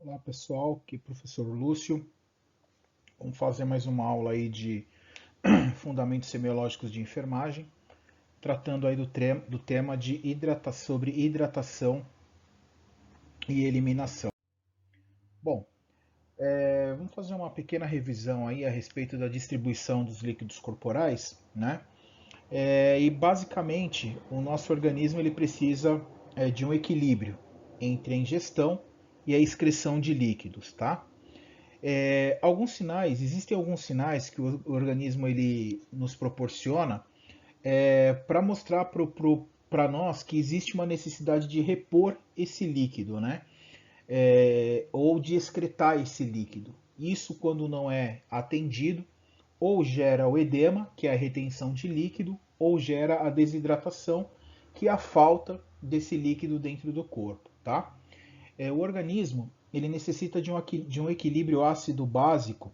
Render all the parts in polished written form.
Olá pessoal, aqui é o professor Lúcio. Vamos fazer mais uma aula aí de fundamentos semiológicos de enfermagem, tratando aí do tema de sobre hidratação e eliminação. Bom, vamos fazer uma pequena revisão aí a respeito da distribuição dos líquidos corporais, né? E basicamente o nosso organismo ele precisa de um equilíbrio entre a ingestão e a excreção de líquidos, tá? Existem alguns sinais que o organismo ele nos proporciona para mostrar para nós que existe uma necessidade de repor esse líquido, né? Ou de excretar esse líquido. Isso, quando não é atendido, ou gera o edema, que é a retenção de líquido, ou gera a desidratação, que é a falta desse líquido dentro do corpo, tá? O organismo ele necessita de um equilíbrio ácido básico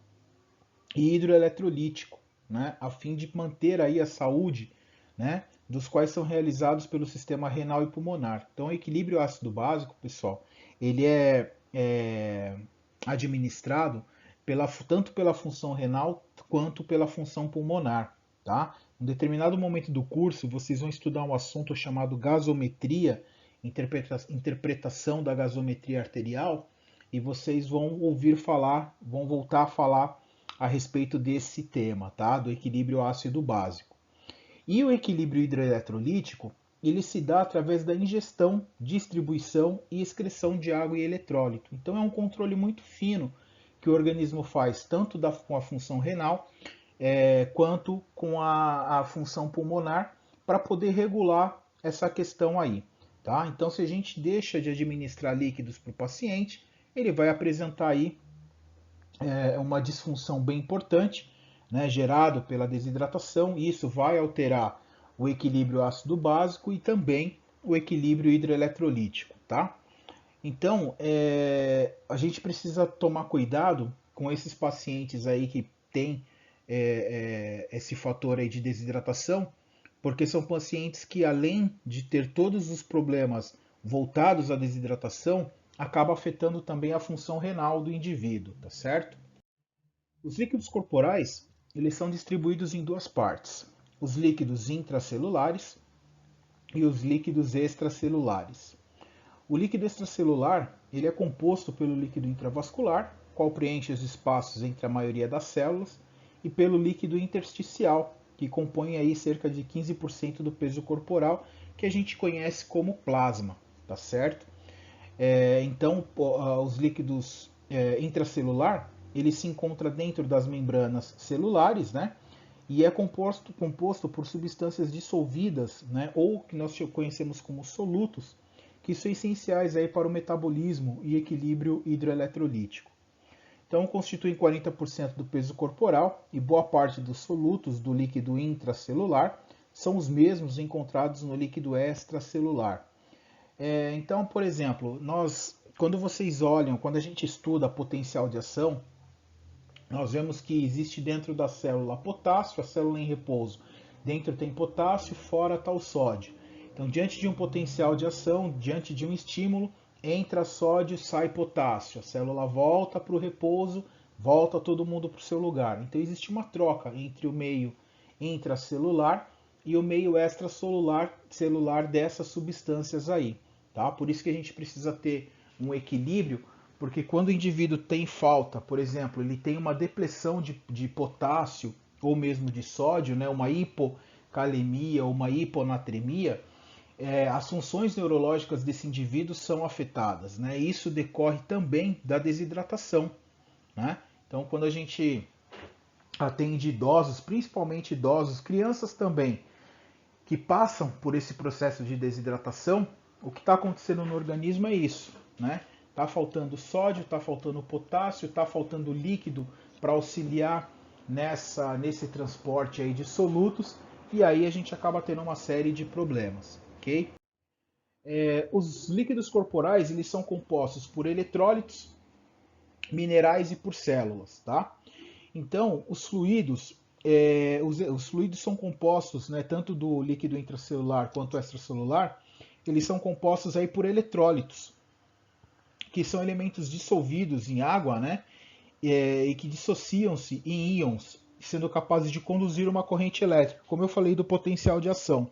e hidroeletrolítico, né, a fim de manter aí a saúde, né, dos quais são realizados pelo sistema renal e pulmonar. Então, o equilíbrio ácido básico, pessoal, ele é administrado tanto pela função renal quanto pela função pulmonar, tá? Em determinado momento do curso, vocês vão estudar um assunto chamado gasometria, interpretação da gasometria arterial, e vocês vão ouvir falar, vão voltar a falar a respeito desse tema, tá? Do equilíbrio ácido básico. E o equilíbrio hidroeletrolítico, ele se dá através da ingestão, distribuição e excreção de água e eletrólito. Então é um controle muito fino que o organismo faz, tanto com a função renal, quanto com a função pulmonar, para poder regular essa questão aí. Tá? Então, se a gente deixa de administrar líquidos para o paciente, ele vai apresentar aí uma disfunção bem importante, né, gerado pela desidratação, e isso vai alterar o equilíbrio ácido básico e também o equilíbrio hidroeletrolítico, tá? Então, a gente precisa tomar cuidado com esses pacientes aí que têm esse fator aí de desidratação, porque são pacientes que, além de ter todos os problemas voltados à desidratação, acaba afetando também a função renal do indivíduo, tá certo? Os líquidos corporais, eles são distribuídos em duas partes: os líquidos intracelulares e os líquidos extracelulares. O líquido extracelular, ele é composto pelo líquido intravascular, qual preenche os espaços entre a maioria das células, e pelo líquido intersticial, que compõe aí cerca de 15% do peso corporal, que a gente conhece como plasma, tá certo? Então, os líquidos intracelular, ele se encontra dentro das membranas celulares, né? E é composto por substâncias dissolvidas, né? Ou que nós conhecemos como solutos, que são essenciais aí para o metabolismo e equilíbrio hidroeletrolítico. Então, constituem 40% do peso corporal e boa parte dos solutos do líquido intracelular são os mesmos encontrados no líquido extracelular. Então, por exemplo, quando a gente estuda potencial de ação, nós vemos que existe dentro da célula potássio, a célula em repouso. Dentro tem potássio, fora está o sódio. Então, diante de um potencial de ação, diante de um estímulo, entra sódio, sai potássio. A célula volta para o repouso, volta todo mundo para o seu lugar. Então, existe uma troca entre o meio intracelular e o meio extracelular dessas substâncias aí. Tá? Por isso que a gente precisa ter um equilíbrio, porque quando o indivíduo tem falta, por exemplo, ele tem uma depressão de potássio ou mesmo de sódio, né, uma hipocalemia ou uma hiponatremia, as funções neurológicas desse indivíduo são afetadas. Né? Isso decorre também da desidratação. Né? Então, quando a gente atende idosos, principalmente idosos, crianças também, que passam por esse processo de desidratação, o que está acontecendo no organismo é isso, né? Está faltando sódio, está faltando potássio, está faltando líquido para auxiliar nesse transporte aí de solutos, e aí a gente acaba tendo uma série de problemas, ok? Os líquidos corporais eles são compostos por eletrólitos, minerais e por células, tá? Então, os fluidos são compostos, né, tanto do líquido intracelular quanto extracelular, eles são compostos aí por eletrólitos. que são elementos dissolvidos em água, né? E que dissociam-se em íons, sendo capazes de conduzir uma corrente elétrica, como eu falei do potencial de ação.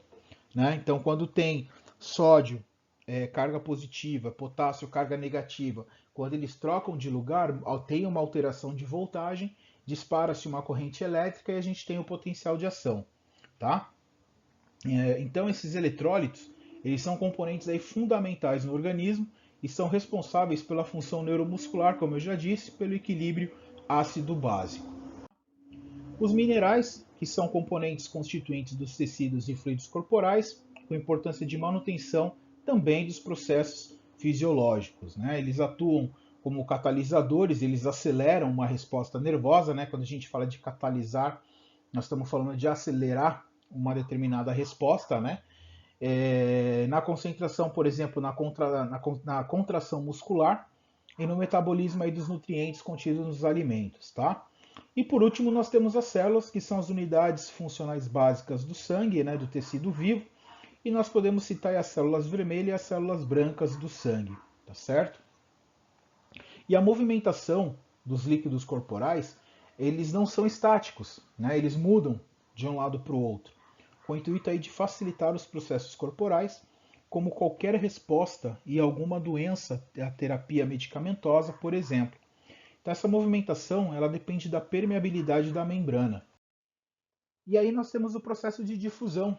Né? Então, quando tem sódio, carga positiva, potássio, carga negativa, quando eles trocam de lugar, tem uma alteração de voltagem, dispara-se uma corrente elétrica e a gente tem o potencial de ação. Tá? Então, esses eletrólitos, eles são componentes aí fundamentais no organismo e são responsáveis pela função neuromuscular, como eu já disse, pelo equilíbrio ácido-básico. Os minerais, que são componentes constituintes dos tecidos e fluidos corporais, com importância de manutenção também dos processos fisiológicos. Né? Eles atuam como catalisadores, eles aceleram uma resposta nervosa. Né? Quando a gente fala de catalisar, nós estamos falando de acelerar uma determinada resposta. Né? Na concentração, por exemplo, na contração muscular e no metabolismo aí dos nutrientes contidos nos alimentos. Tá? E por último, nós temos as células, que são as unidades funcionais básicas do sangue, né, do tecido vivo, e nós podemos citar as células vermelhas e as células brancas do sangue, tá certo? E a movimentação dos líquidos corporais, eles não são estáticos, né, eles mudam de um lado para o outro, com o intuito aí de facilitar os processos corporais, como qualquer resposta e alguma doença à terapia medicamentosa, por exemplo. Então, essa movimentação ela depende da permeabilidade da membrana. E aí nós temos o processo de difusão,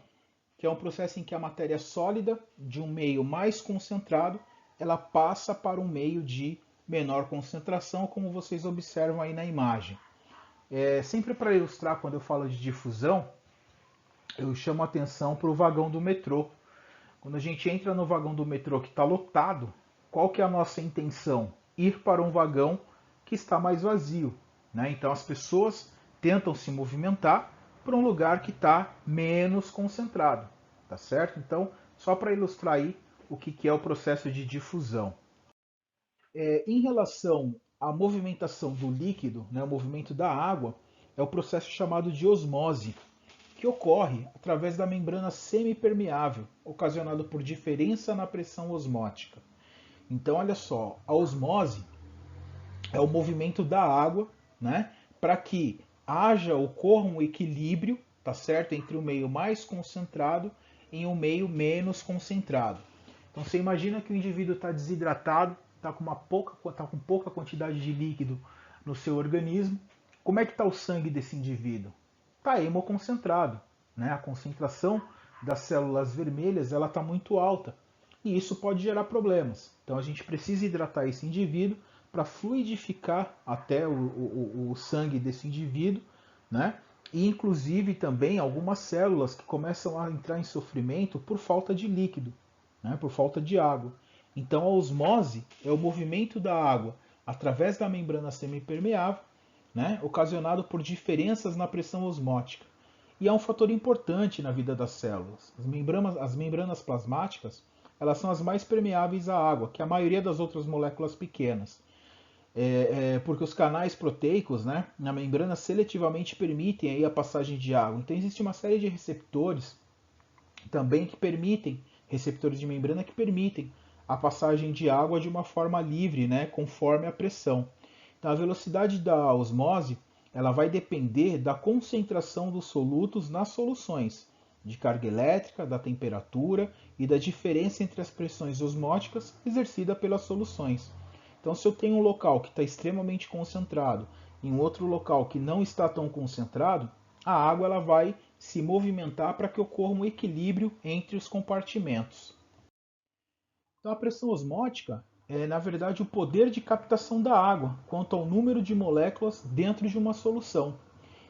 que é um processo em que a matéria sólida de um meio mais concentrado ela passa para um meio de menor concentração, como vocês observam aí na imagem. Sempre para ilustrar, quando eu falo de difusão, eu chamo a atenção para o vagão do metrô. Quando a gente entra no vagão do metrô que está lotado, qual que é a nossa intenção? Ir para um vagão que está mais vazio. Né? Então as pessoas tentam se movimentar para um lugar que está menos concentrado. Tá certo? Então, só para ilustrar aí o que é o processo de difusão. Em relação à movimentação do líquido, né, o movimento da água, é o processo chamado de osmose, que ocorre através da membrana semipermeável, ocasionado por diferença na pressão osmótica. Então, olha só, a osmose é o movimento da água, né, para que ocorra um equilíbrio, tá certo, entre o meio mais concentrado e um meio menos concentrado. Então, você imagina que o indivíduo está desidratado, está com pouca quantidade de líquido no seu organismo. Como é que está o sangue desse indivíduo? Está hemoconcentrado, né? A concentração das células vermelhas ela está muito alta e isso pode gerar problemas. Então a gente precisa hidratar esse indivíduo para fluidificar até o sangue desse indivíduo, né? E inclusive também algumas células que começam a entrar em sofrimento por falta de líquido, né? Por falta de água. Então a osmose é o movimento da água através da membrana semipermeável, né? Ocasionado por diferenças na pressão osmótica. E é um fator importante na vida das células. As membranas plasmáticas elas são as mais permeáveis à água que a maioria das outras moléculas pequenas. Porque os canais proteicos, né, na membrana seletivamente permitem aí a passagem de água. Então existe uma série de receptores também que permitem, receptores de membrana que permitem a passagem de água de uma forma livre, né, conforme a pressão. Então a velocidade da osmose ela vai depender da concentração dos solutos nas soluções, de carga elétrica, da temperatura e da diferença entre as pressões osmóticas exercida pelas soluções. Então, se eu tenho um local que está extremamente concentrado e um outro local que não está tão concentrado, a água ela vai se movimentar para que ocorra um equilíbrio entre os compartimentos. Então, a pressão osmótica é, na verdade, o poder de captação da água quanto ao número de moléculas dentro de uma solução.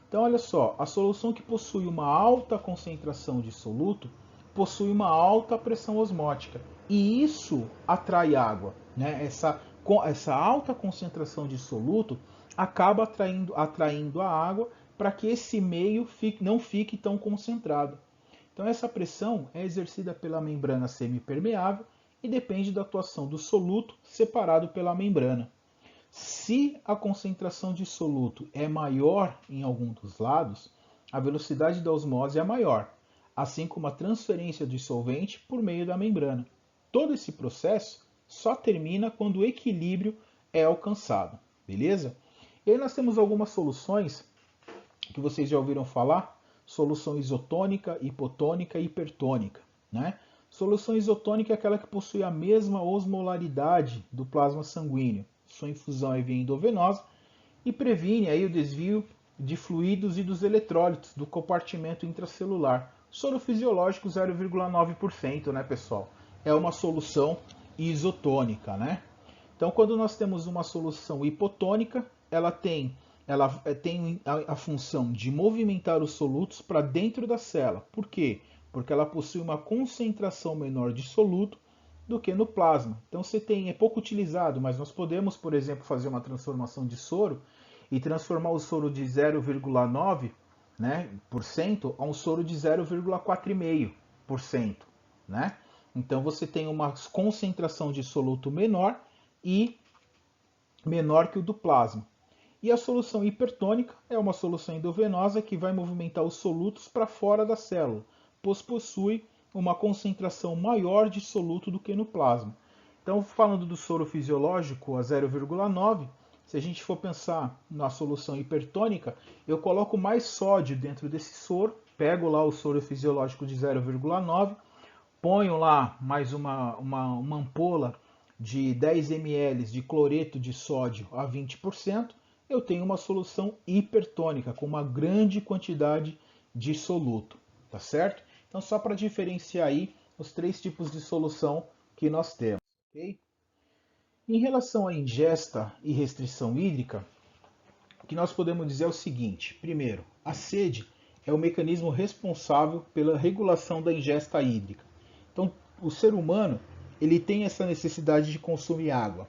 Então, olha só, a solução que possui uma alta concentração de soluto possui uma alta pressão osmótica e isso atrai água. Né? Essa alta concentração de soluto acaba atraindo a água para que esse meio não fique tão concentrado. Então, essa pressão é exercida pela membrana semipermeável e depende da atuação do soluto separado pela membrana. Se a concentração de soluto é maior em algum dos lados, a velocidade da osmose é maior, assim como a transferência do solvente por meio da membrana. Todo esse processo só termina quando o equilíbrio é alcançado, beleza? E aí nós temos algumas soluções que vocês já ouviram falar, solução isotônica, hipotônica e hipertônica, né? Solução isotônica é aquela que possui a mesma osmolaridade do plasma sanguíneo. Sua infusão é via endovenosa e previne aí o desvio de fluidos e dos eletrólitos do compartimento intracelular. Soro fisiológico 0,9%, né, pessoal? É uma solução isotônica, né? Então, quando nós temos uma solução hipotônica, ela tem a função de movimentar os solutos para dentro da célula. Por quê? Porque ela possui uma concentração menor de soluto do que no plasma. Então é pouco utilizado, mas nós podemos, por exemplo, fazer uma transformação de soro e transformar o soro de 0,9%, né, a um soro de 0,4,5%. Né? Então você tem uma concentração de soluto menor e menor que o do plasma. E a solução hipertônica é uma solução endovenosa que vai movimentar os solutos para fora da célula, pois possui uma concentração maior de soluto do que no plasma. Então, falando do soro fisiológico a 0,9, se a gente for pensar na solução hipertônica, eu coloco mais sódio dentro desse soro, pego lá o soro fisiológico de 0,9, ponho lá mais uma ampola de 10 ml de cloreto de sódio a 20%, eu tenho uma solução hipertônica com uma grande quantidade de soluto, tá certo? Então, só para diferenciar aí os três tipos de solução que nós temos, ok? Em relação à ingesta e restrição hídrica, o que nós podemos dizer é o seguinte: primeiro, a sede é o mecanismo responsável pela regulação da ingesta hídrica. Então, o ser humano ele tem essa necessidade de consumir água.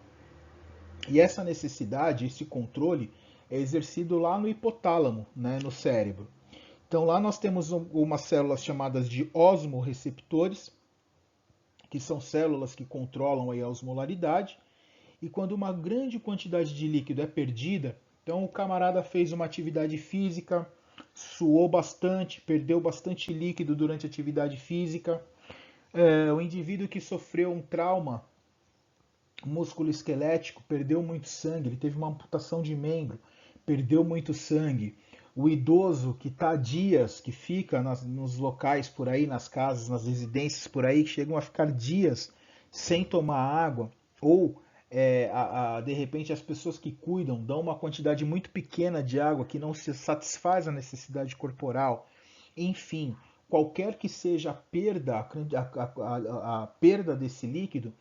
E essa necessidade, esse controle, é exercido lá no hipotálamo, né, no cérebro. Então lá nós temos umas células chamadas de osmorreceptores, que são células que controlam aí a osmolaridade. E quando uma grande quantidade de líquido é perdida, então o camarada fez uma atividade física, suou bastante, perdeu bastante líquido durante a atividade física. O indivíduo que sofreu um trauma músculo-esquelético, perdeu muito sangue, ele teve uma amputação de membro, perdeu muito sangue. O idoso que está dias, que fica nos locais por aí, nas casas, nas residências por aí, que chegam a ficar dias sem tomar água, ou de repente as pessoas que cuidam dão uma quantidade muito pequena de água que não se satisfaz a necessidade corporal. Enfim, qualquer que seja a perda, a perda desse líquido,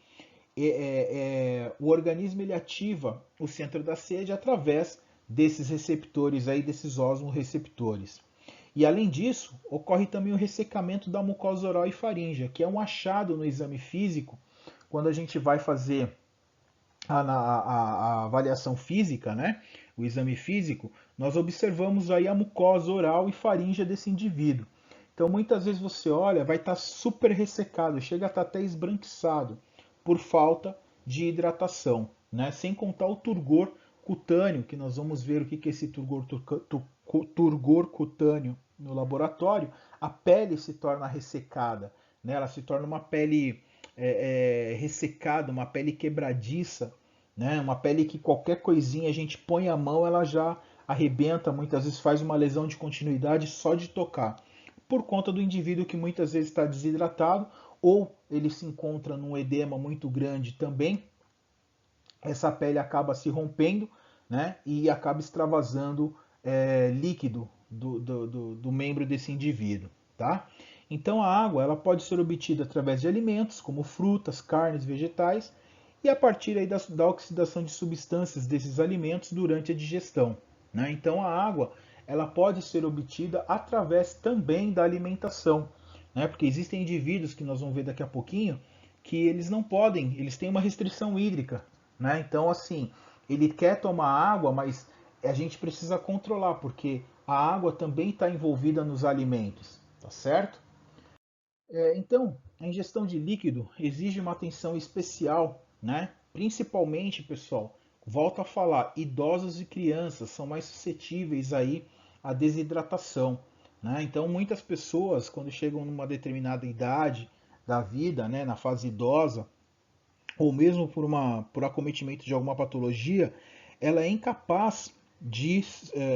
o organismo ele ativa o centro da sede através desses receptores aí, desses osmorreceptores. E além disso, ocorre também o ressecamento da mucosa oral e faríngea, que é um achado no exame físico, quando a gente vai fazer a avaliação física, né? O exame físico, nós observamos aí a mucosa oral e faríngea desse indivíduo. Então muitas vezes você olha, vai estar super ressecado, chega a estar até esbranquiçado por falta de hidratação, né? Sem contar o turgor cutâneo, que nós vamos ver o que é esse turgor cutâneo no laboratório. A pele se torna ressecada, né? Ela se torna uma pele ressecada, uma pele quebradiça, né? Uma pele que qualquer coisinha a gente põe a mão, ela já arrebenta, muitas vezes faz uma lesão de continuidade só de tocar, por conta do indivíduo que muitas vezes está desidratado ou ele se encontra num edema muito grande também, essa pele acaba se rompendo, né, e acaba extravasando líquido do membro desse indivíduo. Tá? Então a água ela pode ser obtida através de alimentos, como frutas, carnes, vegetais, e a partir aí da oxidação de substâncias desses alimentos durante a digestão. Né? Então a água ela pode ser obtida através também da alimentação, né? Porque existem indivíduos que nós vamos ver daqui a pouquinho que eles não podem, eles têm uma restrição hídrica, né? Então assim, ele quer tomar água, mas a gente precisa controlar, porque a água também está envolvida nos alimentos, tá certo? Então, a ingestão de líquido exige uma atenção especial, né? Principalmente, pessoal, volto a falar, idosos e crianças são mais suscetíveis aí à desidratação, né? Então, muitas pessoas, quando chegam numa determinada idade da vida, né, na fase idosa, ou mesmo por acometimento de alguma patologia, ela é incapaz de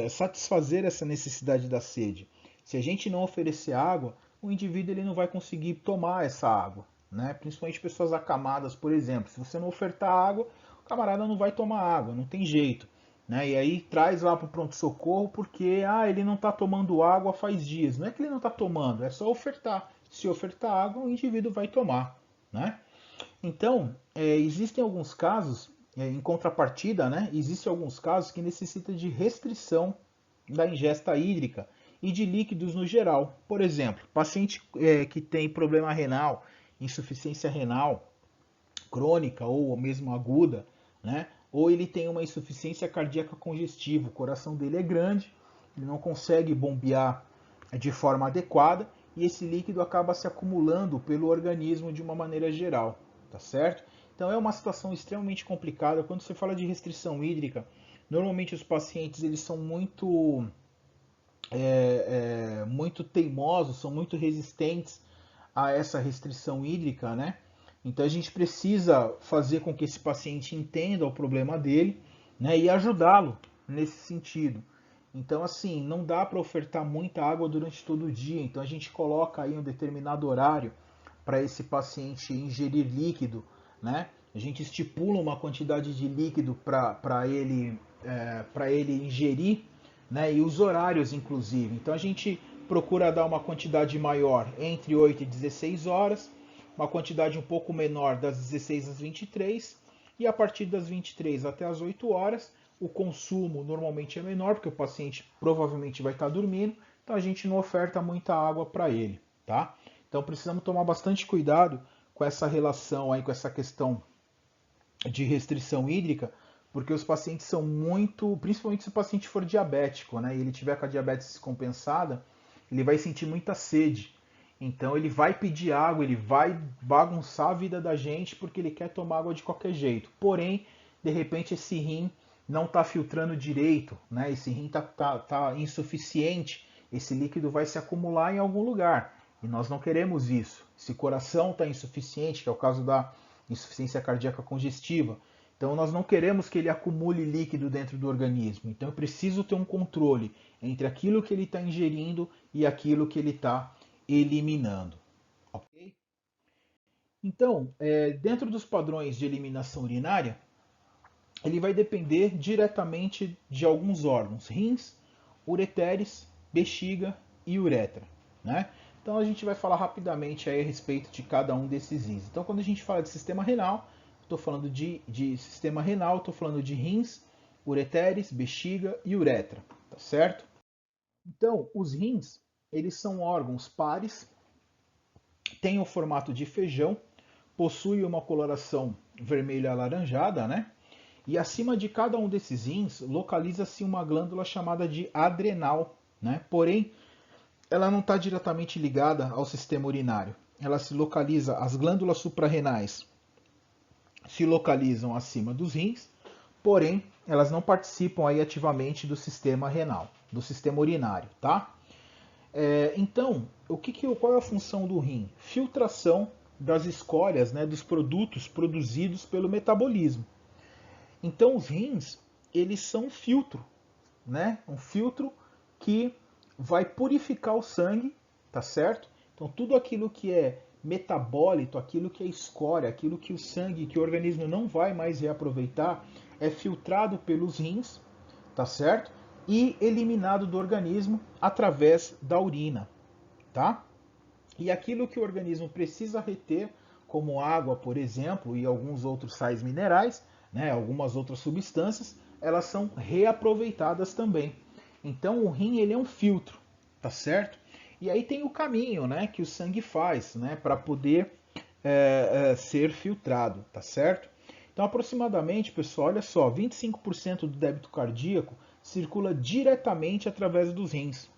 satisfazer essa necessidade da sede. Se a gente não oferecer água, o indivíduo ele não vai conseguir tomar essa água, né? Principalmente pessoas acamadas, por exemplo. Se você não ofertar água, o camarada não vai tomar água, não tem jeito. Né? E aí traz lá para o pronto-socorro porque ele não está tomando água faz dias. Não é que ele não está tomando, é só ofertar. Se ofertar água, o indivíduo vai tomar. Né? Então, existem alguns casos, em contrapartida, né, existem alguns casos que necessitam de restrição da ingesta hídrica e de líquidos no geral. Por exemplo, paciente que tem problema renal, insuficiência renal crônica ou mesmo aguda, né, ou ele tem uma insuficiência cardíaca congestiva, o coração dele é grande, ele não consegue bombear de forma adequada e esse líquido acaba se acumulando pelo organismo de uma maneira geral, tá certo? Então é uma situação extremamente complicada. Quando você fala de restrição hídrica, normalmente os pacientes eles são muito teimosos, são muito resistentes a essa restrição hídrica, né? Então a gente precisa fazer com que esse paciente entenda o problema dele, né, e ajudá-lo nesse sentido. Então assim, não dá para ofertar muita água durante todo o dia, então a gente coloca aí um determinado horário para esse paciente ingerir líquido, né? A gente estipula uma quantidade de líquido para ele ingerir, né? E os horários, inclusive. Então a gente procura dar uma quantidade maior entre 8 e 16 horas, uma quantidade um pouco menor das 16 às 23 e a partir das 23 até as 8 horas o consumo normalmente é menor, porque o paciente provavelmente vai estar dormindo, então a gente não oferta muita água para ele, tá? Então precisamos tomar bastante cuidado com essa relação aí, com essa questão de restrição hídrica, porque os pacientes são muito, principalmente se o paciente for diabético, né, e ele tiver com a diabetes descompensada, ele vai sentir muita sede. Então ele vai pedir água, ele vai bagunçar a vida da gente porque ele quer tomar água de qualquer jeito. Porém, de repente esse rim não está filtrando direito, né? Esse rim tá insuficiente, esse líquido vai se acumular em algum lugar. E nós não queremos isso. Se o coração está insuficiente, que é o caso da insuficiência cardíaca congestiva, então nós não queremos que ele acumule líquido dentro do organismo. Então eu preciso ter um controle entre aquilo que ele está ingerindo e aquilo que ele está eliminando. Ok? Então, dentro dos padrões de eliminação urinária, ele vai depender diretamente de alguns órgãos: rins, ureteres, bexiga e uretra. Né? Então a gente vai falar rapidamente aí a respeito de cada um desses rins. Então quando a gente fala de sistema renal, estou falando de sistema renal, estou falando de rins, ureteres, bexiga e uretra, tá certo? Então os rins, eles são órgãos pares, têm o formato de feijão, possuem uma coloração vermelha alaranjada, né? E acima de cada um desses rins localiza-se uma glândula chamada de adrenal, né? Porém, ela não está diretamente ligada ao sistema urinário. Ela se localiza, as glândulas suprarrenais se localizam acima dos rins, porém, elas não participam aí ativamente do sistema renal, do sistema urinário, tá? Então, qual é a função do rim? Filtração das escórias, né, dos produtos produzidos pelo metabolismo. Então os rins, eles são um filtro, né? Um filtro que vai purificar o sangue, tá certo? Então tudo aquilo que é metabólito, aquilo que é escória, aquilo que o sangue, que o organismo não vai mais reaproveitar, é filtrado pelos rins, tá certo? E eliminado do organismo através da urina, tá? E aquilo que o organismo precisa reter, como água, por exemplo, e alguns outros sais minerais, né, algumas outras substâncias, elas são reaproveitadas também. Então o rim ele é um filtro, tá certo? E aí tem o caminho, né, que o sangue faz, né, para poder ser filtrado, tá certo? Então aproximadamente, pessoal, olha só, 25% do débito cardíaco circula diretamente através dos rins.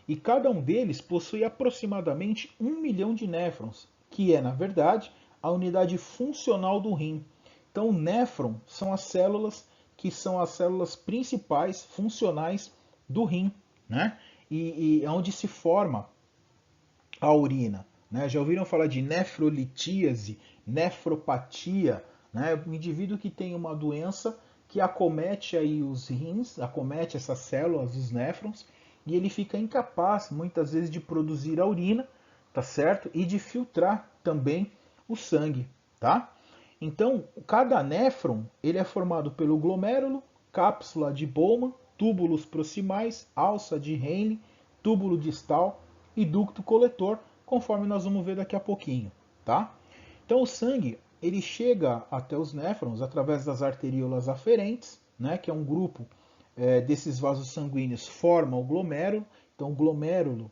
E cada um deles possui aproximadamente 1 milhão de néfrons, que é, na verdade, a unidade funcional do rim. Então, o néfron são as células que são as células principais funcionais do rim, né? E onde se forma a urina. Né? Já ouviram falar de nefrolitíase, nefropatia? né? O indivíduo que tem uma doença que acomete aí os rins, acomete essas células, os néfrons, e ele fica incapaz, muitas vezes, de produzir a urina, tá certo? E de filtrar também o sangue, tá? Então, cada néfron, ele é formado pelo glomérulo, cápsula de Bowman, túbulos proximais, alça de Henle, túbulo distal e ducto coletor, conforme nós vamos ver daqui a pouquinho, tá? Então, o sangue, ele chega até os néfrons através das arteríolas aferentes, né, que é um grupo desses vasos sanguíneos, forma o glomérulo. Então, o glomérulo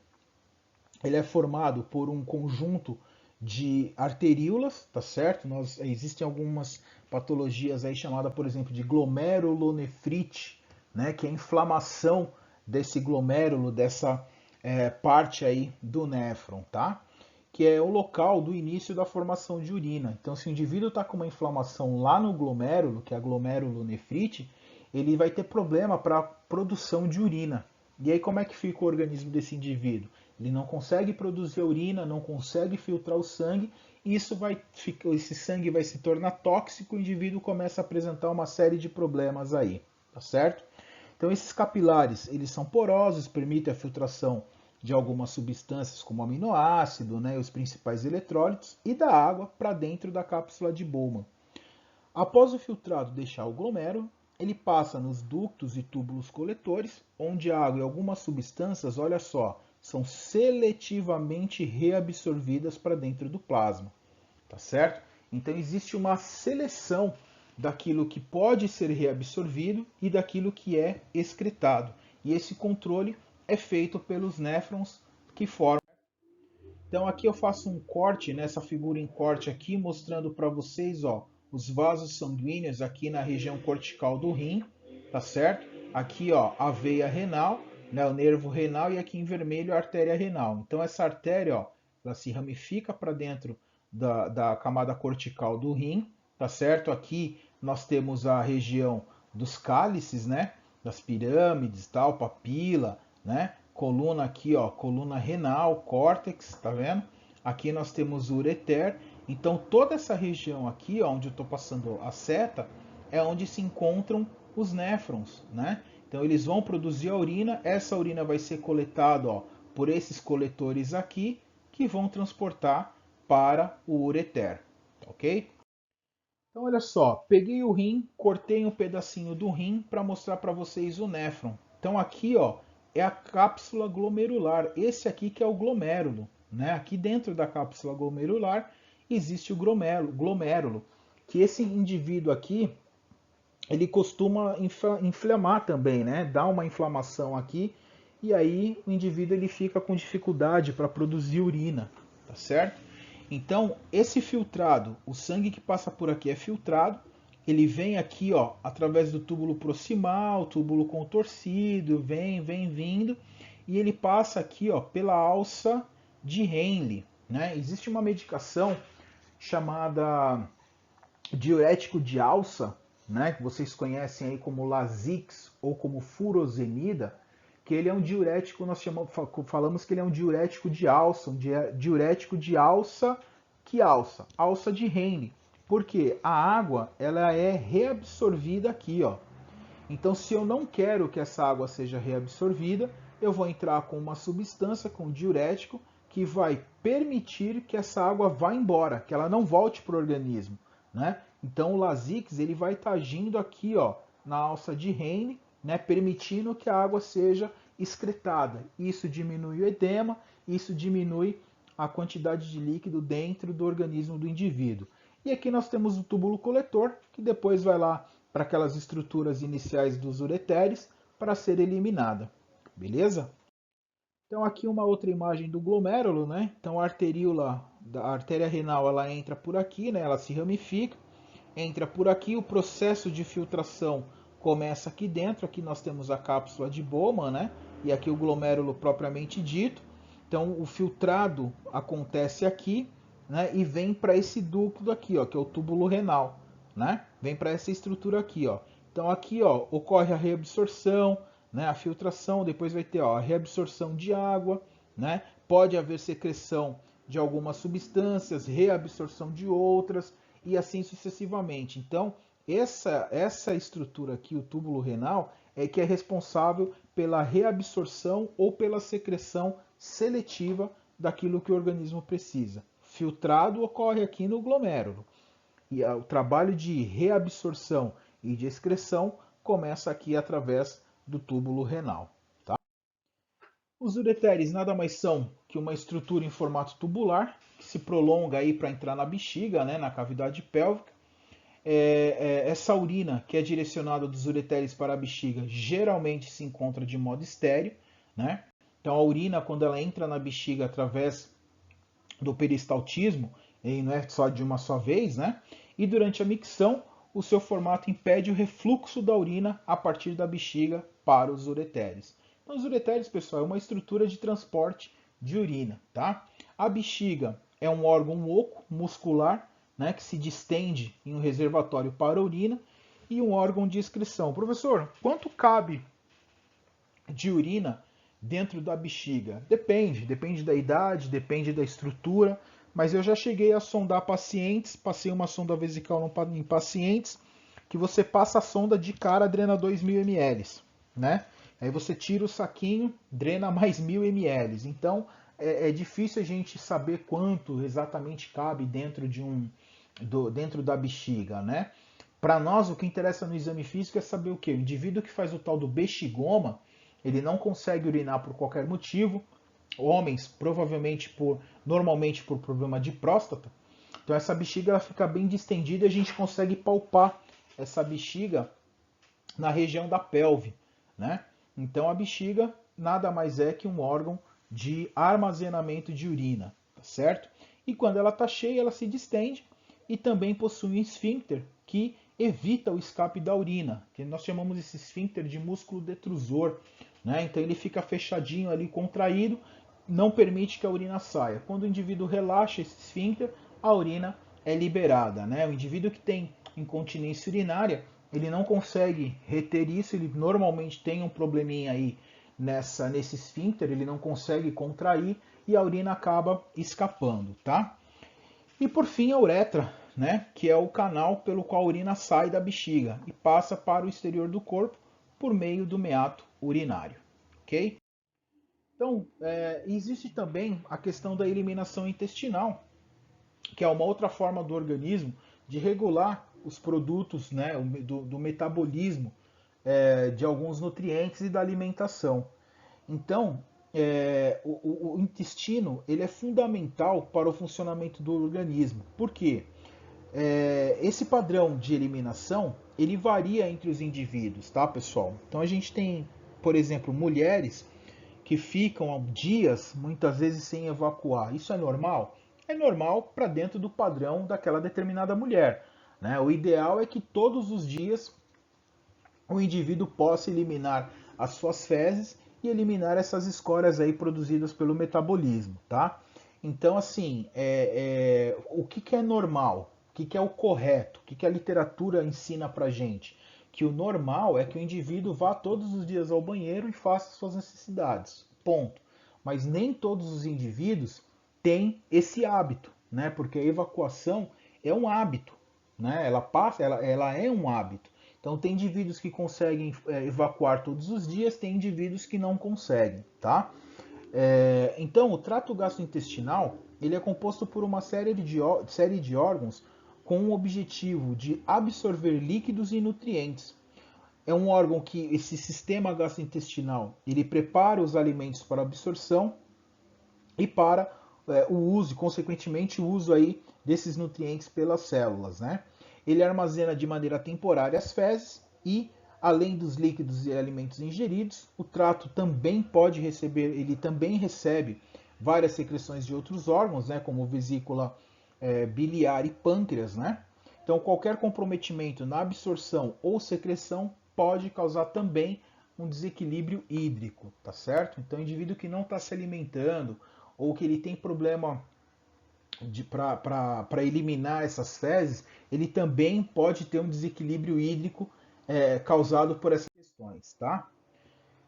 ele é formado por um conjunto de arteríolas, tá certo? Existem algumas patologias aí chamada, por exemplo, de glomerulonefrite, né, que é a inflamação desse glomérulo, dessa parte aí do néfron, tá? Que é o local do início da formação de urina. Então, se o indivíduo está com uma inflamação lá no glomérulo, que é a glomerulonefrite, ele vai ter problema para a produção de urina. E aí, como é que fica o organismo desse indivíduo? Ele não consegue produzir a urina, não consegue filtrar o sangue, e esse sangue vai se tornar tóxico, o indivíduo começa a apresentar uma série de problemas aí, tá certo? Então, esses capilares, eles são porosos, permitem a filtração de algumas substâncias como aminoácido, né, os principais eletrólitos, e da água para dentro da cápsula de Bowman. Após o filtrado deixar o glomérulo, ele passa nos ductos e túbulos coletores, onde a água e algumas substâncias, olha só, são seletivamente reabsorvidas para dentro do plasma, tá certo? Então existe uma seleção daquilo que pode ser reabsorvido e daquilo que é excretado. E esse controle é feito pelos néfrons que formam. Então aqui eu faço um corte, nessa figura em corte aqui, mostrando para vocês, ó, os vasos sanguíneos aqui na região cortical do rim, tá certo? Aqui, ó, a veia renal, né, o nervo renal, e aqui em vermelho a artéria renal. Então essa artéria, ó, ela se ramifica para dentro da camada cortical do rim, tá certo? Aqui nós temos a região dos cálices, né, das pirâmides, tal, papila, né? Coluna aqui, ó, coluna renal, córtex, tá vendo? Aqui nós temos o ureter. Então toda essa região aqui, ó, onde eu estou passando a seta, é onde se encontram os néfrons, né? Então eles vão produzir a urina, essa urina vai ser coletada, ó, por esses coletores aqui, que vão transportar para o ureter, ok? Então olha só, peguei o rim, cortei um pedacinho do rim para mostrar para vocês o néfron. Então aqui, ó, é a cápsula glomerular. Esse aqui que é o glomérulo, né? Aqui dentro da cápsula glomerular existe o glomérulo, que esse indivíduo aqui, ele costuma inflamar também, né? Dá uma inflamação aqui e aí o indivíduo ele fica com dificuldade para produzir urina, tá certo? Então, esse filtrado, o sangue que passa por aqui é filtrado, ele vem aqui, ó, através do túbulo proximal, túbulo contorcido, vem vindo, e ele passa aqui, ó, pela alça de Henle, né? Existe uma medicação chamada diurético de alça, né, que vocês conhecem aí como Lasix ou como furosemida, que ele é um diurético, falamos que ele é um diurético de alça, um diurético de alça que alça, alça de Henle. Porque a água ela é reabsorvida aqui, ó. Então, se eu não quero que essa água seja reabsorvida, eu vou entrar com uma substância, com um diurético, que vai permitir que essa água vá embora, que ela não volte para o organismo, né? Então, o Lasix ele vai estar agindo aqui, ó, na alça de Henle, né, permitindo que a água seja excretada. Isso diminui o edema, isso diminui a quantidade de líquido dentro do organismo do indivíduo. E aqui nós temos o túbulo coletor, que depois vai lá para aquelas estruturas iniciais dos ureteres para ser eliminada. Beleza? Então aqui uma outra imagem do glomérulo, né? Então a arteríola da artéria renal ela entra por aqui, né? Ela se ramifica, entra por aqui, o processo de filtração começa aqui dentro. Aqui nós temos a cápsula de Bowman, né? E aqui o glomérulo propriamente dito. Então o filtrado acontece aqui, né? E vem para esse ducto aqui, ó, que é o túbulo renal, né? Vem para essa estrutura aqui, ó. Então aqui, ó, ocorre a reabsorção, né? A filtração, depois vai ter, ó, a reabsorção de água, né? Pode haver secreção de algumas substâncias, reabsorção de outras, e assim sucessivamente. Então, essa estrutura aqui, o túbulo renal, é que é responsável pela reabsorção ou pela secreção seletiva daquilo que o organismo precisa. Filtrado ocorre aqui no glomérulo. E o trabalho de reabsorção e de excreção começa aqui através do túbulo renal. Tá? Os ureteres nada mais são que uma estrutura em formato tubular que se prolonga aí para entrar na bexiga, né, na cavidade pélvica. Essa urina que é direcionada dos ureteres para a bexiga geralmente se encontra de modo estéreo, né? Então a urina, quando ela entra na bexiga através do peristaltismo, e não é só de uma só vez, né? E durante a micção, o seu formato impede o refluxo da urina a partir da bexiga para os ureteres. Então, os ureteres, pessoal, é uma estrutura de transporte de urina, tá? A bexiga é um órgão oco, muscular, né, que se distende em um reservatório para a urina, e um órgão de excreção. Professor, quanto cabe de urina dentro da bexiga? Depende da idade, depende da estrutura, mas eu já cheguei a sondar pacientes, passei uma sonda vesical em pacientes, que você passa a sonda de cara, drena 2.000 ml, né? Aí você tira o saquinho, drena mais 1.000 ml. Então é difícil a gente saber quanto exatamente cabe dentro da bexiga, né? Para nós, o que interessa no exame físico é saber o que? O indivíduo que faz o tal do bexigoma, ele não consegue urinar por qualquer motivo. Homens, provavelmente normalmente por problema de próstata. Então essa bexiga ela fica bem distendida e a gente consegue palpar essa bexiga na região da pelve, né? Então a bexiga nada mais é que um órgão de armazenamento de urina, tá certo? E quando ela está cheia, ela se distende e também possui um esfíncter que evita o escape da urina, que nós chamamos esse esfíncter de músculo detrusor, né? Então ele fica fechadinho ali, contraído, não permite que a urina saia. Quando o indivíduo relaxa esse esfíncter, a urina é liberada, né? O indivíduo que tem incontinência urinária, ele não consegue reter isso, ele normalmente tem um probleminha aí nesse esfíncter, ele não consegue contrair e a urina acaba escapando, tá? E por fim a uretra, né, que é o canal pelo qual a urina sai da bexiga e passa para o exterior do corpo por meio do meato urinário, ok? Então, existe também a questão da eliminação intestinal, que é uma outra forma do organismo de regular os produtos, né, do metabolismo de alguns nutrientes e da alimentação. Então, o intestino ele é fundamental para o funcionamento do organismo. Por quê? Esse padrão de eliminação ele varia entre os indivíduos, tá, pessoal? Então a gente tem, por exemplo, mulheres que ficam dias, muitas vezes, sem evacuar. Isso é normal? É normal para dentro do padrão daquela determinada mulher, né? O ideal é que todos os dias o indivíduo possa eliminar as suas fezes e eliminar essas escórias aí produzidas pelo metabolismo, tá? Então, assim, o que é normal? O que é o correto? O que a literatura ensina pra gente? Que o normal é que o indivíduo vá todos os dias ao banheiro e faça suas necessidades, ponto. Mas nem todos os indivíduos têm esse hábito, né? Porque a evacuação é um hábito, né? Ela é um hábito. Então tem indivíduos que conseguem evacuar todos os dias, tem indivíduos que não conseguem, tá? Então o trato gastrointestinal ele é composto por uma série de órgãos com o objetivo de absorver líquidos e nutrientes. É um órgão que esse sistema gastrointestinal ele prepara os alimentos para absorção e para o uso, consequentemente o uso aí desses nutrientes pelas células, né? Ele armazena de maneira temporária as fezes e, além dos líquidos e alimentos ingeridos, o trato também pode receber, ele também recebe várias secreções de outros órgãos, né, como vesícula biliar e pâncreas, né? Então, qualquer comprometimento na absorção ou secreção pode causar também um desequilíbrio hídrico, tá certo? Então, o indivíduo que não está se alimentando ou que ele tem problema para eliminar essas fezes, ele também pode ter um desequilíbrio hídrico causado por essas questões, tá?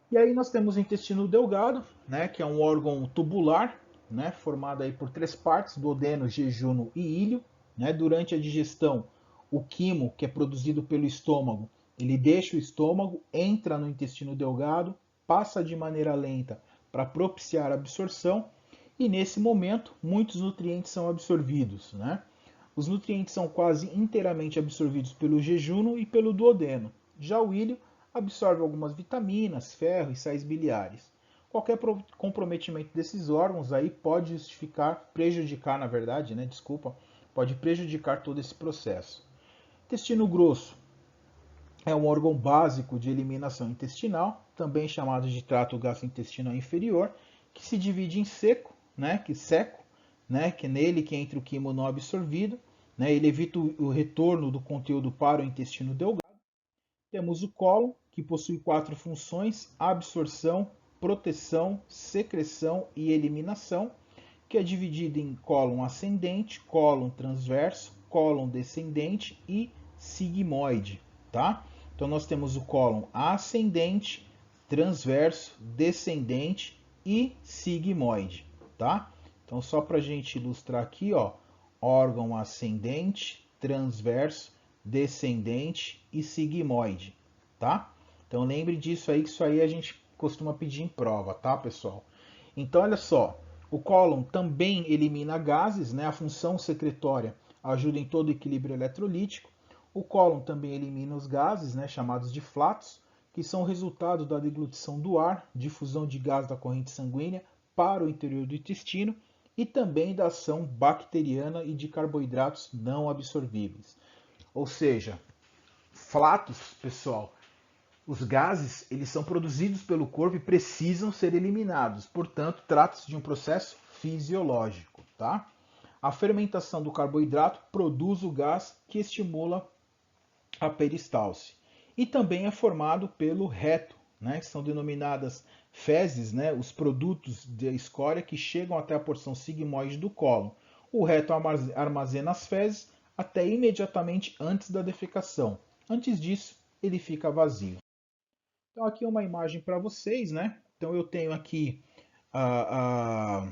E aí nós temos o intestino delgado, né, que é um órgão tubular, né, formado aí por três partes, duodeno, jejuno e íleo. né? Durante a digestão, o quimo, que é produzido pelo estômago, ele deixa o estômago, entra no intestino delgado, passa de maneira lenta para propiciar a absorção, e nesse momento muitos nutrientes são absorvidos, né? Os nutrientes são quase inteiramente absorvidos pelo jejum e pelo duodeno. Já o ilho absorve algumas vitaminas, ferro e sais biliares. Qualquer comprometimento desses órgãos aí pode justificar, prejudicar, na verdade, né? Desculpa, pode prejudicar todo esse processo. Intestino grosso é um órgão básico de eliminação intestinal, também chamado de trato gastrointestinal inferior, que se divide em seco, né, que nele que entra o quimo não absorvido, né, ele evita o retorno do conteúdo para o intestino delgado. Temos o cólon, que possui 4 funções: absorção, proteção, secreção e eliminação, que é dividido em cólon ascendente, cólon transverso, cólon descendente e sigmoide, tá? Então nós temos o cólon ascendente, transverso, descendente e sigmoide, tá? Então só para a gente ilustrar aqui, ó, órgão ascendente, transverso, descendente e sigmoide, tá? Então lembre disso aí, que isso aí a gente costuma pedir em prova, tá, pessoal? Então olha só, o cólon também elimina gases, né? A função secretória ajuda em todo o equilíbrio eletrolítico. O cólon também elimina os gases, né, chamados de flatos, que são resultado da deglutição do ar, difusão de gás da corrente sanguínea para o interior do intestino e também da ação bacteriana e de carboidratos não absorvíveis. Ou seja, flatos, pessoal, os gases, eles são produzidos pelo corpo e precisam ser eliminados. Portanto, trata-se de um processo fisiológico, tá? A fermentação do carboidrato produz o gás que estimula a peristalse. E também é formado pelo reto, né? Que são denominadas fezes, né? Os produtos da escória que chegam até a porção sigmoide do cólon. O reto armazena as fezes até imediatamente antes da defecação. Antes disso, ele fica vazio. Então aqui é uma imagem para vocês, né? Então eu tenho aqui a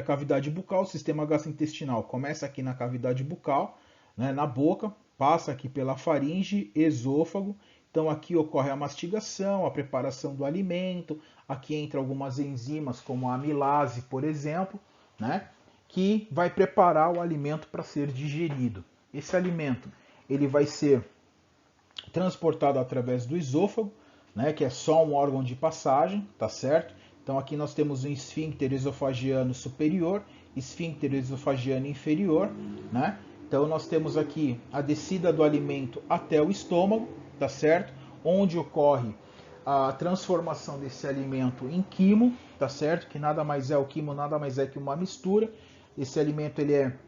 cavidade bucal, o sistema gastrointestinal começa aqui na cavidade bucal, né, na boca, passa aqui pela faringe, esôfago. Então aqui ocorre a mastigação, a preparação do alimento. Aqui entra algumas enzimas como a amilase, por exemplo, né, que vai preparar o alimento para ser digerido. Esse alimento ele vai ser transportado através do esôfago, né, que é só um órgão de passagem, tá certo? Então aqui nós temos um esfíncter esofagiano superior, esfíncter esofagiano inferior, né? Então nós temos aqui a descida do alimento até o estômago, tá certo? Onde ocorre a transformação desse alimento em quimo, tá certo? Que nada mais é o quimo, nada mais é que uma mistura. Esse alimento ele é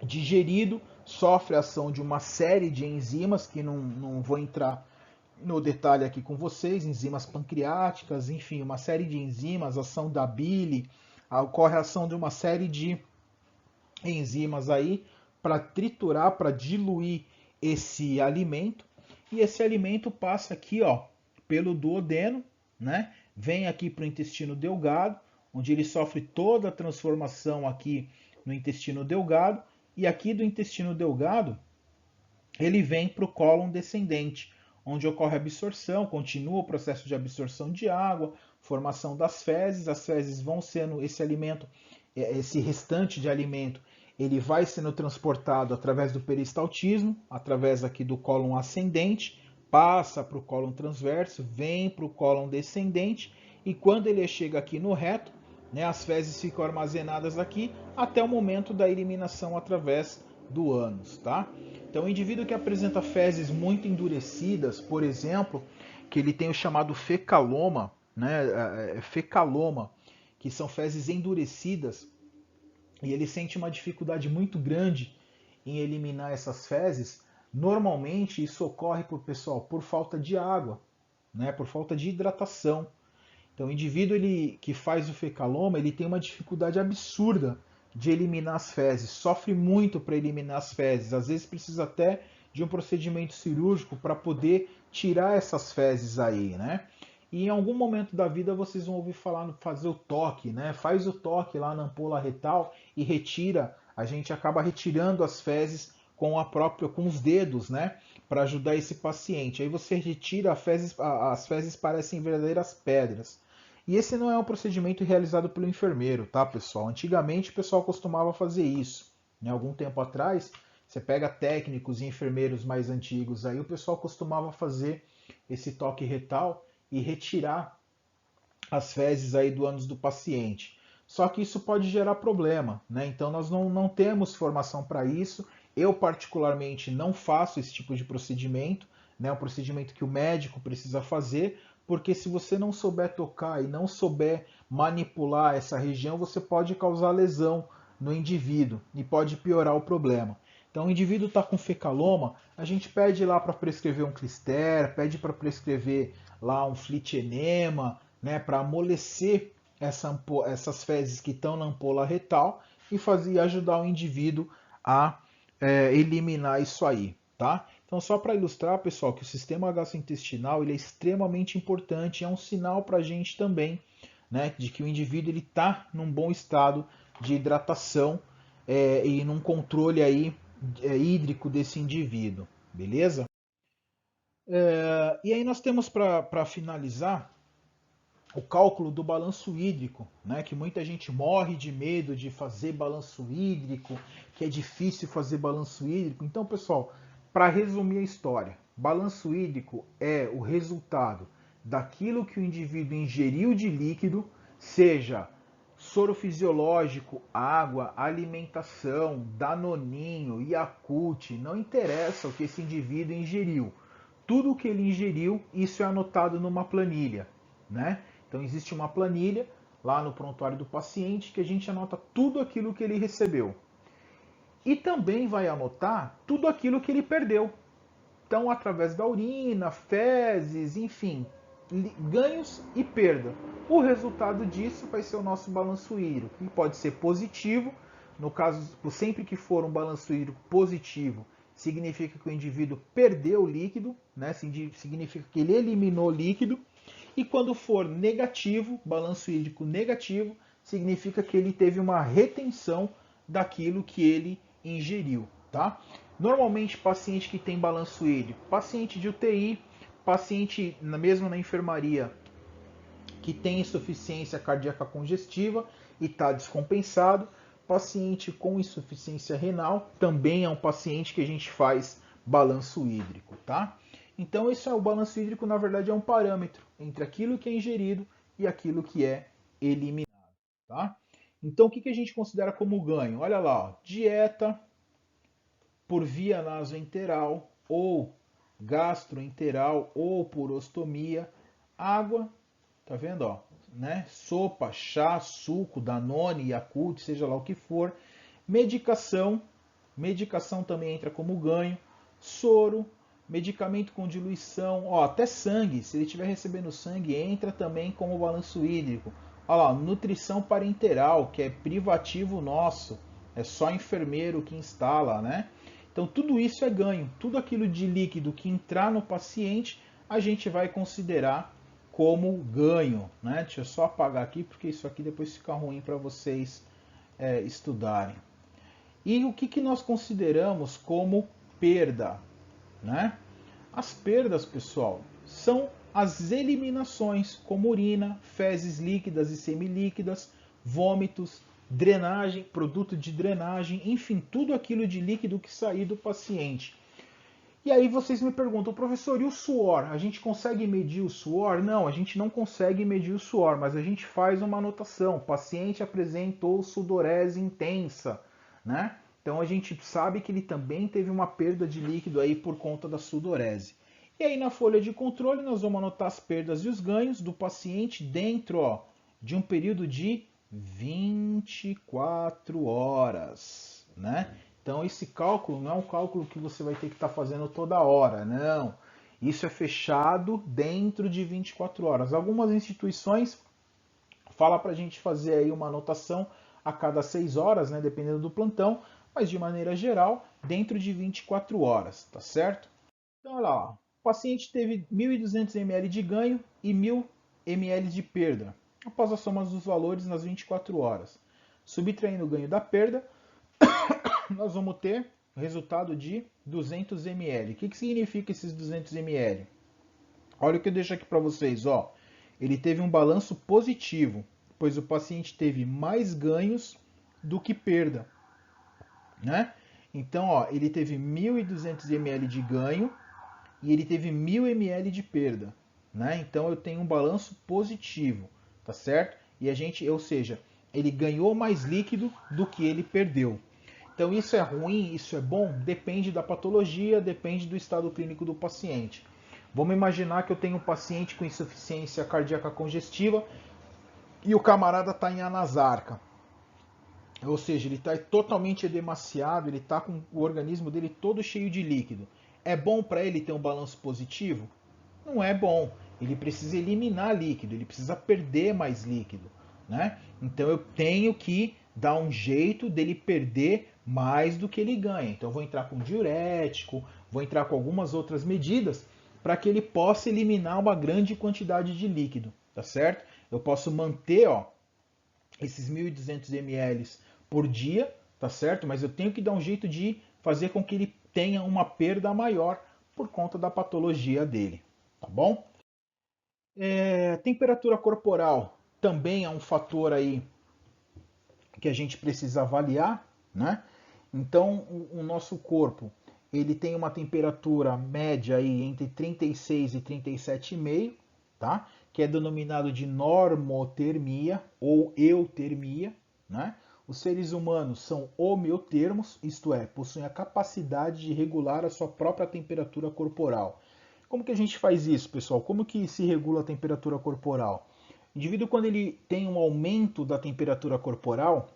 digerido, sofre a ação de uma série de enzimas, que não vou entrar no detalhe aqui com vocês, enzimas pancreáticas, enfim, uma série de enzimas, ação da bile, ocorre a ação de uma série de enzimas aí para triturar, para diluir esse alimento, e esse alimento passa aqui, ó, pelo duodeno, né? Vem aqui para o intestino delgado, onde ele sofre toda a transformação aqui no intestino delgado, e aqui do intestino delgado ele vem para o cólon descendente, onde ocorre a absorção, continua o processo de absorção de água, formação das fezes, as fezes vão sendo, esse alimento, esse restante de alimento, ele vai sendo transportado através do peristaltismo, através aqui do cólon ascendente, passa para o cólon transverso, vem para o cólon descendente, e quando ele chega aqui no reto, né, as fezes ficam armazenadas aqui até o momento da eliminação através do ânus, tá? Então, o indivíduo que apresenta fezes muito endurecidas, por exemplo, que ele tem o chamado fecaloma, né, fecaloma, que são fezes endurecidas, e ele sente uma dificuldade muito grande em eliminar essas fezes. Normalmente isso ocorre por falta de água, né, por falta de hidratação. Então, o indivíduo que faz o fecaloma, ele tem uma dificuldade absurda de eliminar as fezes, sofre muito para eliminar as fezes, às vezes precisa até de um procedimento cirúrgico para poder tirar essas fezes aí, né? E em algum momento da vida vocês vão ouvir falar no fazer o toque, né? Faz o toque lá na ampola retal e retira a gente acaba retirando as fezes com os dedos, né, para ajudar esse paciente. Aí você retira as fezes parecem verdadeiras pedras. E esse não é um procedimento realizado pelo enfermeiro, tá, pessoal? Antigamente o pessoal costumava fazer isso, né? Algum tempo atrás, você pega técnicos e enfermeiros mais antigos, aí o pessoal costumava fazer esse toque retal e retirar as fezes aí do ânus do paciente. Só que isso pode gerar problema, né? Então nós não temos formação para isso. Eu particularmente não faço esse tipo de procedimento, né? É um procedimento que o médico precisa fazer, porque se você não souber tocar e não souber manipular essa região, você pode causar lesão no indivíduo e pode piorar o problema. Então o indivíduo está com fecaloma, a gente pede lá para prescrever um Clister, pede para prescrever lá um Flitinema, né, para amolecer essas fezes que estão na ampola retal e ajudar o indivíduo a eliminar isso aí, tá? Então, só para ilustrar, pessoal, que o sistema gastrointestinal ele é extremamente importante, é um sinal para a gente também, né, de que o indivíduo está num bom estado de hidratação e num controle aí, hídrico desse indivíduo, beleza? E aí nós temos para finalizar o cálculo do balanço hídrico, né? Que muita gente morre de medo de fazer balanço hídrico, que é difícil fazer balanço hídrico. Então, pessoal, para resumir a história, balanço hídrico é o resultado daquilo que o indivíduo ingeriu de líquido, seja soro fisiológico, água, alimentação, danoninho, Yakult, não interessa o que esse indivíduo ingeriu. Tudo o que ele ingeriu, isso é anotado numa planilha, né? Então existe uma planilha lá no prontuário do paciente que a gente anota tudo aquilo que ele recebeu. E também vai anotar tudo aquilo que ele perdeu. Então, através da urina, fezes, enfim, ganhos e perda. O resultado disso vai ser o nosso balanço hídrico, que pode ser positivo, no caso, sempre que for um balanço hídrico positivo, significa que o indivíduo perdeu o líquido, né? Significa que ele eliminou líquido. E quando for negativo, balanço hídrico negativo, significa que ele teve uma retenção daquilo que ele ingeriu, tá? Normalmente, paciente que tem balanço hídrico, paciente de UTI, paciente mesmo na enfermaria que tem insuficiência cardíaca congestiva e está descompensado, paciente com insuficiência renal também é um paciente que a gente faz balanço hídrico, tá? Então, esse é o balanço hídrico, na verdade, é um parâmetro entre aquilo que é ingerido e aquilo que é eliminado, tá? Então, o que a gente considera como ganho? Olha lá, ó, dieta por via nasoenteral ou gastroenteral ou por ostomia, água, tá vendo, ó, né? Sopa, chá, suco, Danone, Yakult, seja lá o que for, medicação também entra como ganho, soro, medicamento com diluição, ó, até sangue, se ele estiver recebendo sangue, entra também como balanço hídrico. Olha lá, nutrição parenteral, que é privativo nosso, é só enfermeiro que instala, né? Então tudo isso é ganho, tudo aquilo de líquido que entrar no paciente, a gente vai considerar como ganho, né? Deixa eu só apagar aqui, porque isso aqui depois fica ruim para vocês estudarem. E o que nós consideramos como perda, né? As perdas, pessoal, são as eliminações, como urina, fezes líquidas e semilíquidas, vômitos, drenagem, produto de drenagem, enfim, tudo aquilo de líquido que sair do paciente. E aí vocês me perguntam, professor, e o suor? A gente consegue medir o suor? Não, a gente não consegue medir o suor, mas a gente faz uma anotação. O paciente apresentou sudorese intensa, né? Então a gente sabe que ele também teve uma perda de líquido aí por conta da sudorese. E aí na folha de controle nós vamos anotar as perdas e os ganhos do paciente dentro, ó, de um período de 24 horas, né? Então esse cálculo não é um cálculo que você vai ter que estar fazendo toda hora, não. Isso é fechado dentro de 24 horas. Algumas instituições falam para a gente fazer aí uma anotação a cada 6 horas, né, dependendo do plantão, mas de maneira geral, dentro de 24 horas, tá certo? Então olha lá, ó. O paciente teve 1.200 ml de ganho e 1.000 ml de perda, após a soma dos valores nas 24 horas. Subtraindo o ganho da perda, nós vamos ter o resultado de 200 ml. O que significa esses 200 ml? Olha o que eu deixo aqui para vocês, ó. Ele teve um balanço positivo, pois o paciente teve mais ganhos do que perda, né? Então, ó, ele teve 1.200 ml de ganho e ele teve 1.000 ml de perda, né? Então eu tenho um balanço positivo, tá certo? E a gente, ou seja, ele ganhou mais líquido do que ele perdeu. Então isso é ruim, isso é bom? Depende da patologia, depende do estado clínico do paciente. Vamos imaginar que eu tenho um paciente com insuficiência cardíaca congestiva e o camarada está em anasarca. Ou seja, ele está totalmente edemaciado, ele está com o organismo dele todo cheio de líquido. É bom para ele ter um balanço positivo? Não é bom. Ele precisa eliminar líquido, ele precisa perder mais líquido, né? Então eu tenho que dar um jeito dele perder mais do que ele ganha. Então eu vou entrar com diurético, vou entrar com algumas outras medidas para que ele possa eliminar uma grande quantidade de líquido, tá certo? Eu posso manter, ó, esses 1.200 ml por dia, tá certo? Mas eu tenho que dar um jeito de fazer com que ele tenha uma perda maior por conta da patologia dele, tá bom? Temperatura corporal também é um fator aí que a gente precisa avaliar, né? Então, o nosso corpo, ele tem uma temperatura média aí entre 36 e 37,5, tá? Que é denominado de normotermia ou eutermia, né? Os seres humanos são homeotermos, isto é, possuem a capacidade de regular a sua própria temperatura corporal. Como que a gente faz isso, pessoal? Como que se regula a temperatura corporal? O indivíduo, quando ele tem um aumento da temperatura corporal,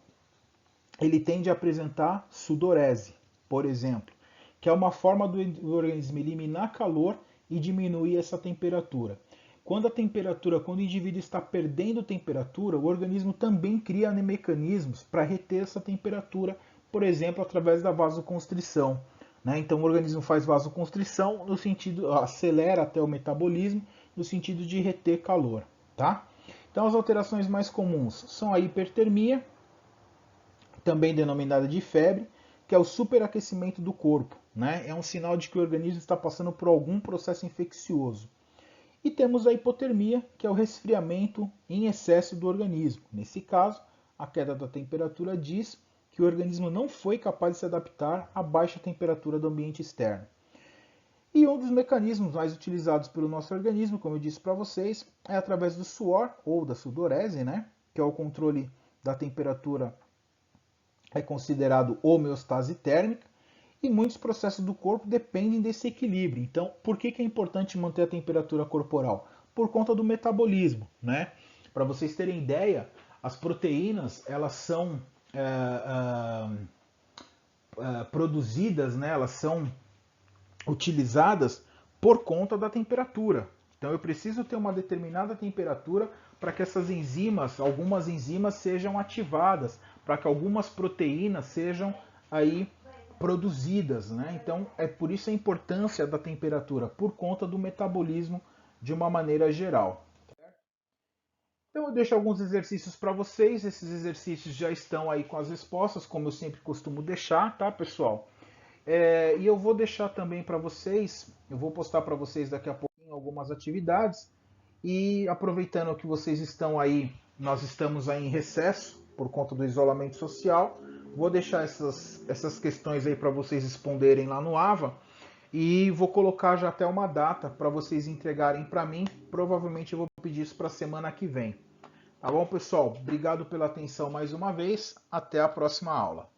ele tende a apresentar sudorese, por exemplo, que é uma forma do organismo eliminar calor e diminuir essa temperatura. Quando o indivíduo está perdendo temperatura, o organismo também cria mecanismos para reter essa temperatura, por exemplo, através da vasoconstrição. Né? Então o organismo faz vasoconstrição no sentido, acelera até o metabolismo, no sentido de reter calor. Tá? Então as alterações mais comuns são a hipertermia, também denominada de febre, que é o superaquecimento do corpo. Né? É um sinal de que o organismo está passando por algum processo infeccioso. E temos a hipotermia, que é o resfriamento em excesso do organismo. Nesse caso, a queda da temperatura diz que o organismo não foi capaz de se adaptar à baixa temperatura do ambiente externo. E um dos mecanismos mais utilizados pelo nosso organismo, como eu disse para vocês, é através do suor ou da sudorese, né? Que é o controle da temperatura, é considerado homeostase térmica. E muitos processos do corpo dependem desse equilíbrio. Então, por que é importante manter a temperatura corporal? Por conta do metabolismo, né? Para vocês terem ideia, as proteínas elas são produzidas, né? Elas são utilizadas por conta da temperatura. Então, eu preciso ter uma determinada temperatura para que essas enzimas, algumas enzimas sejam ativadas, para que algumas proteínas sejam aí produzidas, né? Então é por isso a importância da temperatura, por conta do metabolismo de uma maneira geral. Então eu deixo alguns exercícios para vocês, esses exercícios já estão aí com as respostas, como eu sempre costumo deixar, tá, pessoal? E eu vou deixar também para vocês, eu vou postar para vocês daqui a pouquinho algumas atividades, e aproveitando que vocês estão aí, nós estamos aí em recesso por conta do isolamento social. Vou deixar essas questões aí para vocês responderem lá no AVA e vou colocar já até uma data para vocês entregarem para mim. Provavelmente eu vou pedir isso para a semana que vem. Tá bom, pessoal? Obrigado pela atenção mais uma vez. Até a próxima aula.